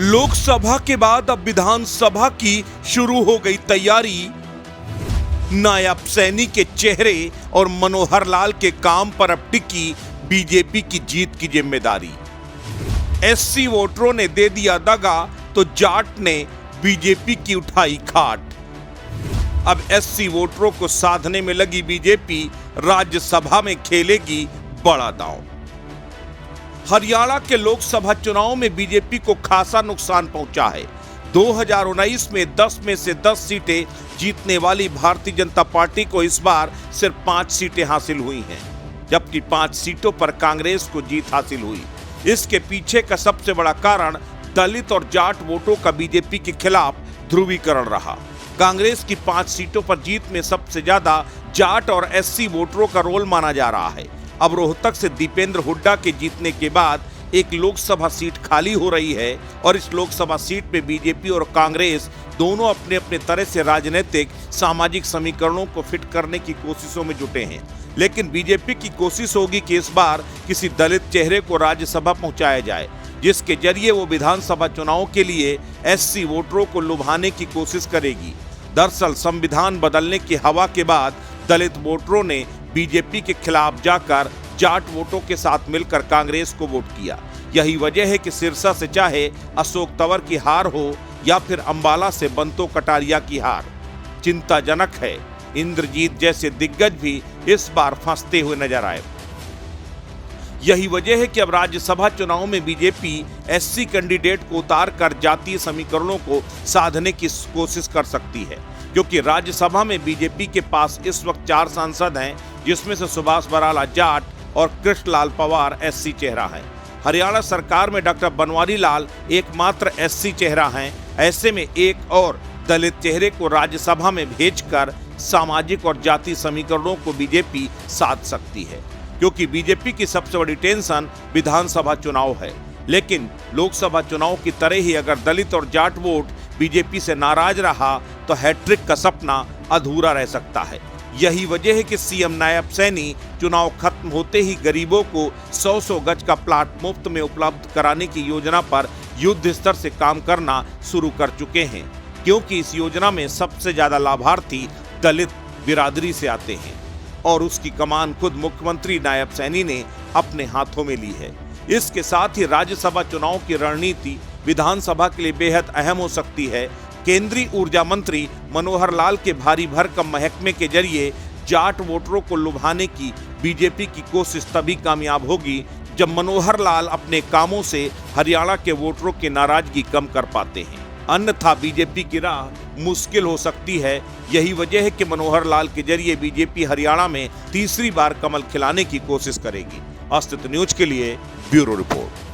लोकसभा के बाद अब विधानसभा की शुरू हो गई तैयारी। नायब सैनी के चेहरे और मनोहर लाल के काम पर अब टिकी बीजेपी की जीत की जिम्मेदारी। एससी वोटरों ने दे दिया दगा तो जाट ने बीजेपी की उठाई खाट। अब एससी वोटरों को साधने में लगी बीजेपी राज्यसभा में खेलेगी बड़ा दांव। हरियाणा के लोकसभा चुनाव में बीजेपी को खासा नुकसान पहुंचा है। 2019 में 10 में से 10 सीटें जीतने वाली भारतीय जनता पार्टी को इस बार सिर्फ 5 सीटें हासिल हुई हैं, जबकि 5 सीटों पर कांग्रेस को जीत हासिल हुई। इसके पीछे का सबसे बड़ा कारण दलित और जाट वोटों का बीजेपी के खिलाफ ध्रुवीकरण रहा। कांग्रेस की 5 सीटों पर जीत में सबसे ज्यादा जाट और एससी वोटरों का रोल माना जा रहा है। अब रोहतक से दीपेंद्र हुड्डा के जीतने के बाद एक लोकसभा सीट खाली हो रही है और इस लोकसभा सीट में बीजेपी और कांग्रेस दोनों अपने अपने तरह से राजनीतिक सामाजिक समीकरणों को फिट करने की कोशिशों में जुटे हैं। लेकिन बीजेपी की कोशिश होगी कि इस बार किसी दलित चेहरे को राज्यसभा पहुंचाया जाए, जिसके जरिए वो विधानसभा चुनाव के लिए एससी वोटरों को लुभाने की कोशिश करेगी। दरअसल संविधान बदलने की हवा के बाद दलित वोटरों ने बीजेपी के खिलाफ जाकर जाट वोटों के साथ मिलकर कांग्रेस को वोट किया। यही वजह है कि सिरसा से चाहे अशोक तंवर की हार हो या फिर अंबाला से बंतो कटारिया की हार, चिंताजनक है। इंद्रजीत जैसे दिग्गज भी इस बार फंसते हुए नजर आए। यही वजह है कि अब राज्यसभा चुनाव में बीजेपी एससी कैंडिडेट को उतार कर जातीय समीकरणों को साधने की कोशिश कर सकती है, क्योंकि राज्यसभा में बीजेपी के पास इस वक्त 4 सांसद हैं, जिसमें से सुभाष बराला जाट और कृष्णलाल पवार एससी चेहरा है। हरियाणा सरकार में डॉक्टर बनवारी लाल एकमात्र एससी चेहरा हैं। ऐसे में एक और दलित चेहरे को राज्यसभा में भेजकर सामाजिक और जातीय समीकरणों को बीजेपी साध सकती है, क्योंकि बीजेपी की सबसे बड़ी टेंशन विधानसभा चुनाव है। लेकिन लोकसभा चुनाव की तरह ही अगर दलित और जाट वोट बीजेपी से नाराज रहा तो हैट्रिक का सपना अधूरा रह सकता है। यही वजह है कि सीएम नायब सैनी चुनाव खत्म होते ही गरीबों को 100 गज का प्लाट मुफ्त में उपलब्ध कराने की योजना पर युद्ध स्तर से काम करना शुरू कर चुके हैं, क्योंकि इस योजना में सबसे ज्यादा लाभार्थी दलित बिरादरी से आते हैं और उसकी कमान खुद मुख्यमंत्री नायब सैनी ने अपने हाथों में ली है। इसके साथ ही राज्यसभा चुनाव की रणनीति विधानसभा के लिए बेहद अहम हो सकती है। केंद्रीय ऊर्जा मंत्री मनोहर लाल के भारी भरकम महकमे के जरिए जाट वोटरों को लुभाने की बीजेपी की कोशिश तभी कामयाब होगी जब मनोहर लाल अपने कामों से हरियाणा के वोटरों की नाराजगी कम कर पाते हैं, अन्यथा बीजेपी की राह मुश्किल हो सकती है। यही वजह है कि मनोहर लाल के जरिए बीजेपी हरियाणा में तीसरी बार कमल खिलाने की कोशिश करेगी। अस्तित्व न्यूज के लिए ब्यूरो रिपोर्ट।